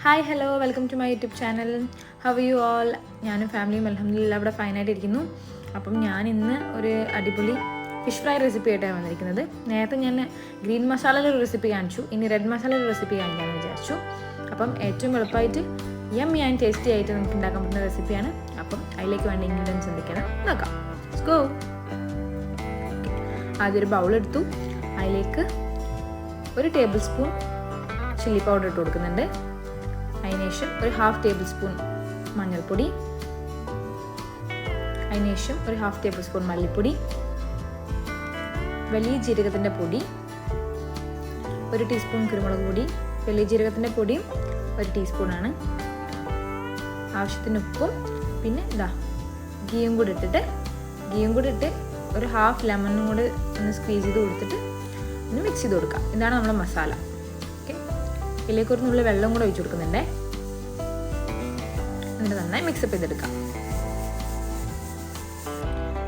Hi hello welcome to my YouTube channel. How you all? ഞാനും ഫാമിലിയും അൽഹംദുലില്ലാ ഇവിടെ ഫൈനായിട്ടിരിക്കുന്നു. അപ്പം ഞാൻ ഇന്ന് ഒരു അടിപൊളി ഫിഷ് ഫ്രൈ റെസിപ്പി ആയിട്ടാണ് വന്നിരിക്കുന്നത്. നേരത്തെ ഞാൻ ഗ്രീൻ മസാലയുടെ ഒരു റെസിപ്പി കാണിച്ചു, ഇനി റെഡ് മസാലയുടെ റെസിപ്പി കാണിക്കാമെന്ന് വിചാരിച്ചു. അപ്പം ഏറ്റവും എളുപ്പമായിട്ട് യമ്മി ആൻഡ് ടേസ്റ്റി ആയിട്ട് നമുക്ക് ഉണ്ടാക്കാൻ പറ്റുന്ന റെസിപ്പിയാണ്. അപ്പം അതിലേക്ക് വേണ്ട ഇൻഗ്രീഡിയൻസ് എന്തൊക്കെയാണ് നോക്കാം. Let's go. ആദ്യം ഒരു ബൗളെടുത്തു, അതിലേക്ക് ഒരു ടേബിൾ സ്പൂൺ ചില്ലി പൗഡർ ഇട്ട് കൊടുക്കുന്നുണ്ട്. അതിനുശേഷം ഒരു 1/2 ടേബിൾ സ്പൂൺ മഞ്ഞൾപ്പൊടി, അതിനുശേഷം ഒരു 1/2 ടേബിൾ സ്പൂൺ മല്ലിപ്പൊടി, വലിയ ജീരകത്തിൻ്റെ പൊടി, 1 ടീസ്പൂൺ കുരുമുളക് പൊടി. വലിയ ജീരകത്തിൻ്റെ പൊടിയും 1 ടീസ്പൂണാണ്. ആവശ്യത്തിന് ഉപ്പും, പിന്നെ ഗീയും കൂടി ഇട്ട് ഒരു 1/2 ലെമണും കൂടി ഒന്ന് സ്ക്വീസ് ചെയ്ത് കൊടുത്തിട്ട് ഒന്ന് മിക്സ് ചെയ്ത് കൊടുക്കാം. ഇതാണ് നമ്മുടെ മസാല. ഓക്കെ, ഇതിലേക്ക് ഒരു നുള്ളി വെള്ളം കൂടെ ഒഴിച്ചു കൊടുക്കുന്നുണ്ടേ. എന്നിട്ട് നന്നായി മിക്സപ്പ് ചെയ്തെടുക്കാം.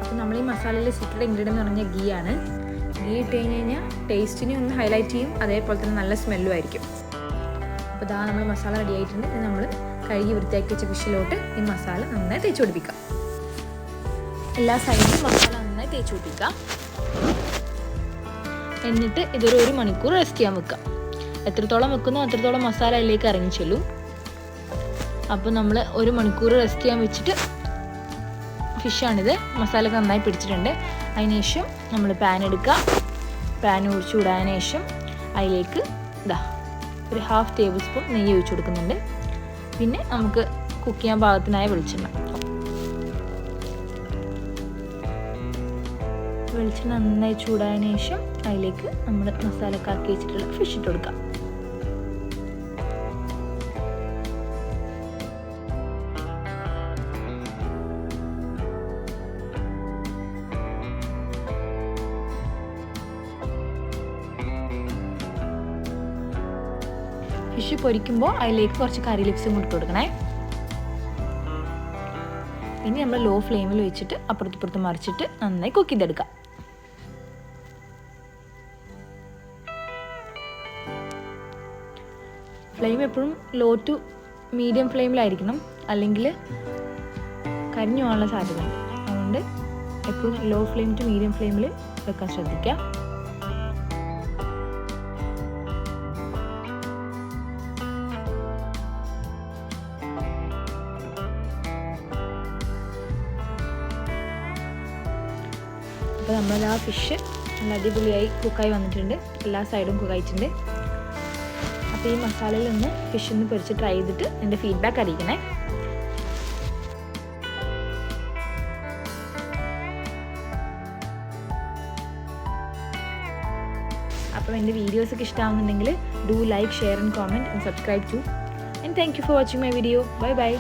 അപ്പോൾ നമ്മൾ ഈ മസാലയിൽ സീക്രട്ട് ഇൻഗ്രീഡിയൻ്റ് എന്ന് പറഞ്ഞാൽ ഗീ ആണ്. ഗീ ഇട്ട് കഴിഞ്ഞാൽ ടേസ്റ്റിനെ ഒന്ന് ഹൈലൈറ്റ് ചെയ്യും, അതേപോലെ തന്നെ നല്ല സ്മെല്ലും ആയിരിക്കും. അപ്പോൾ ഇതാ നമ്മൾ മസാല റെഡി ആയിട്ടുണ്ട്. ഇത് നമ്മൾ കഴുകി വൃത്തിയാക്കി വെച്ച ഫിഷിലോട്ട് ഈ മസാല നന്നായി തേച്ച് പിടിപ്പിക്കാം. എല്ലാ സൈഡിലും മസാല നന്നായി തേച്ച് പിടിപ്പിക്കാം. എന്നിട്ട് ഇതൊരു 1 മണിക്കൂർ റെസ്റ്റ് ചെയ്യാൻ വെക്കാം. എത്രത്തോളം വെക്കുന്നോ അത്രത്തോളം മസാല അതിലേക്ക് ഇറങ്ങി ചെല്ലും. അപ്പോൾ നമ്മൾ 1 മണിക്കൂർ റെസ്റ്റ് ചെയ്യാൻ വെച്ചിട്ട് ഫിഷാണിത്. മസാല നന്നായി പിടിച്ചിട്ടുണ്ട്. അതിനുശേഷം നമ്മൾ പാൻ എടുക്കുക. പാൻ ചൂടായതിനു ശേഷം അതിലേക്ക് ഒരു 1/2 ടേബിൾ സ്പൂൺ നെയ്യ് ഒഴിച്ചു കൊടുക്കുന്നുണ്ട്. പിന്നെ നമുക്ക് കുക്ക് ചെയ്യാൻ പാകത്തിനായ വെളിച്ചെണ്ണ നന്നായി ചൂടായതിനു ശേഷം അതിലേക്ക് നമ്മൾ മസാലക്കാക്കി വെച്ചിട്ടുള്ള ഫിഷ് ഇട്ട് കൊടുക്കാം. ഫിഷ് പൊരിക്കുമ്പോൾ അതിലേക്ക് കുറച്ച് കറി ലിപ്സും ഇട്ട് കൊടുക്കണേ. ഇനി നമ്മൾ ലോ ഫ്ലെയിമിൽ വെച്ചിട്ട് അപ്പുറത്തിപ്പുറത്ത് മറിച്ചിട്ട് നന്നായി കുക്ക് ചെയ്തെടുക്കാം. ഫ്ലെയിം എപ്പോഴും ലോ ടു മീഡിയം ഫ്ലെയിമിലായിരിക്കണം, അല്ലെങ്കിൽ കരിഞ്ഞു പോകാനുള്ള സാധ്യതയുണ്ട്. അതുകൊണ്ട് എപ്പോഴും ലോ ഫ്ലെയിം ടു മീഡിയം ഫ്ലെയിമിൽ വെക്കാൻ ശ്രദ്ധിക്കുക. അപ്പോൾ നമ്മൾ ആ ഫിഷ് നല്ല അടിപൊളിയായി കുക്കായി വന്നിട്ടുണ്ട്. എല്ലാ സൈഡും കുക്കായിട്ടുണ്ട്. അപ്പോൾ ഈ മസാലയിൽ നിന്ന് ഫിഷ് ഒന്ന് പൊരിച്ച് ട്രൈ ചെയ്തിട്ട് എൻ്റെ ഫീഡ്ബാക്ക് അറിയിക്കണേ. അപ്പോൾ എൻ്റെ വീഡിയോസൊക്കെ ഇഷ്ടമാവുന്നുണ്ടെങ്കിൽ do like, share and comment and subscribe to. And thank you for watching my video. Bye by.